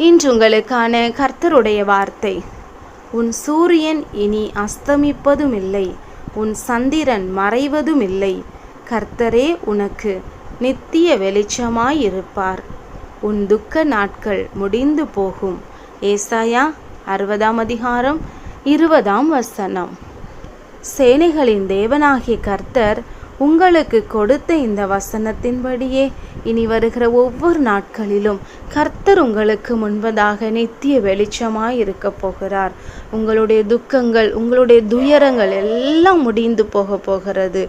இன்று உங்களுக்கான கர்த்தருடைய வார்த்தை. உன் சூரியன் இனி அஸ்தமிப்பதுமில்லை, உன் சந்திரன் மறைவதுமில்லை. கர்த்தரே உனக்கு நித்திய வெளிச்சமாயிருப்பார். உன் துக்க நாட்கள் முடிந்து போகும். ஏசாயா 60:20. சேனைகளின் தேவனாகிய கர்த்தர் உங்களுக்கு கொடுத்த இந்த வசனத்தின்படியே இனி வருகிற ஒவ்வொரு நாட்களிலும் கர்த்தர் உங்களுக்கு முன்பதாக நித்திய வெளிச்சமாய் இருக்க போகிறார். உங்களுடைய துக்கங்கள், உங்களுடைய துயரங்கள் எல்லாம் முடிந்து போகிறது.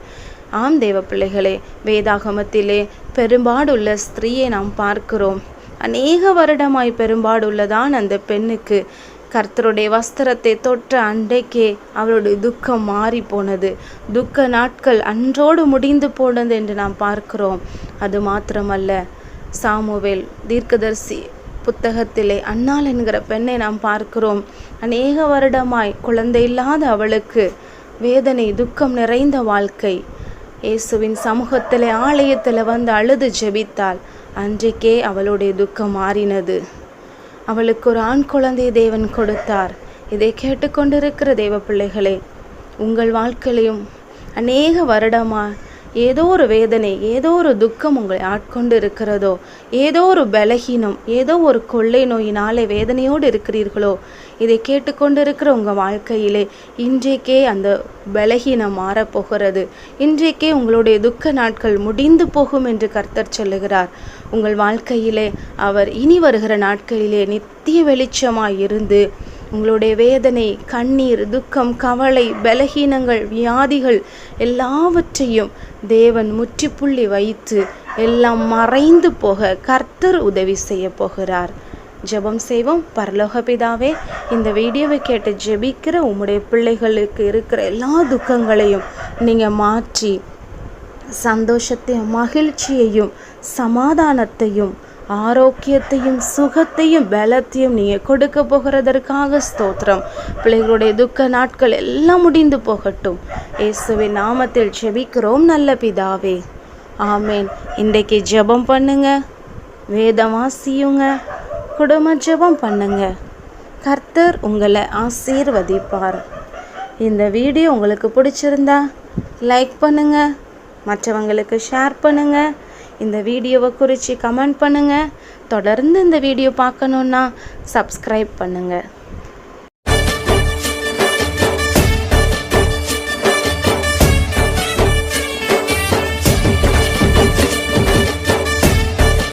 ஆம் தேவ பிள்ளைகளே, வேதாகமத்திலே பெரும்பாடுள்ள ஸ்திரீயை நாம் பார்க்கிறோம். அநேக வருடமாய் பெரும்பாடுள்ளதான் அந்த பெண்ணுக்கு கர்த்தருடைய வஸ்திரத்தை தொட்ட அன்றைக்கே அவளுடைய துக்கம் மாறி போனது. துக்க நாட்கள் அன்றோடு முடிந்து போனது என்று நாம் பார்க்கிறோம். அது மாத்திரமல்ல, சாமுவேல் தீர்க்கதரிசி புத்தகத்திலே அன்னாள் என்கிற பெண்ணை நாம் பார்க்கிறோம். அநேக வருடமாய் குழந்தை இல்லாத அவளுக்கு வேதனை, துக்கம் நிறைந்த வாழ்க்கை. இயேசுவின் சமூகத்திலே ஆலயத்தில் வந்து அழுது ஜெபித்தாள். அன்றைக்கே அவளுடைய துக்கம் மாறினது. அவளுக்கு ஒரு ஆண் குழந்தை தேவன் கொடுத்தார். இதை கேட்டுக்கொண்டிருக்கிற தேவ பிள்ளைகளே, உங்கள் வாழ்க்கையிலையும் அநேக வருடமா ஏதோ ஒரு வேதனை, ஏதோ ஒரு துக்கம் உங்களை ஆட்கொண்டு இருக்கிறதோ, ஏதோ ஒரு பலகீனம், ஏதோ ஒரு கொள்ளை நோயினாலே வேதனையோடு இருக்கிறீர்களோ, இதை கேட்டுக்கொண்டு இருக்கிற உங்கள் வாழ்க்கையிலே இன்றைக்கே அந்த பலகீனம் மாறப்போகிறது. இன்றைக்கே உங்களுடைய துக்க நாட்கள் முடிந்து போகும் என்று கர்த்தர் சொல்லுகிறார். உங்கள் வாழ்க்கையிலே அவர் இனி வருகிற நாட்களிலே நித்திய வெளிச்சமாய் இருந்து உங்களுடைய வேதனை, கண்ணீர், துக்கம், கவலை, பலகீனங்கள், வியாதிகள் எல்லாவற்றையும் தேவன் முற்றுப்புள்ளி வைத்து எல்லாம் மறைந்து போக கர்த்தர் உதவி செய்ய போகிறார். ஜெபம் செய்வோம். பரலோக பிதாவே, இந்த வீடியோவை கேட்டு ஜெபிக்கிற உம்முடைய பிள்ளைகளுக்கு இருக்கிற எல்லா துக்கங்களையும் நீங்கள் மாற்றி சந்தோஷத்தையும், மகிழ்ச்சியையும், சமாதானத்தையும், ஆரோக்கியத்தையும், சுகத்தையும், பலத்தையும் நீங்கள் கொடுக்க போகிறதற்காக ஸ்தோத்திரம். பிள்ளைகளுடைய துக்க நாட்கள் எல்லாம் முடிந்து போகட்டும். இயேசுவின் நாமத்தில் ஜெபிக்கிறோம் நல்ல பிதாவே, ஆமேன். இன்றைக்கு ஜெபம் பண்ணுங்க, வேதம் வாசியுங்க, குடும்ப ஜெபம் பண்ணுங்க. கர்த்தர் உங்களை ஆசீர்வதிப்பார். இந்த வீடியோ உங்களுக்கு பிடிச்சிருந்தா லைக் பண்ணுங்க, மற்றவங்களுக்கு ஷேர் பண்ணுங்க. இந்த வீடியோவை குறித்து கமெண்ட் பண்ணுங்கள். தொடர்ந்து இந்த வீடியோ பார்க்கணுன்னா சப்ஸ்கிரைப் பண்ணுங்கள்.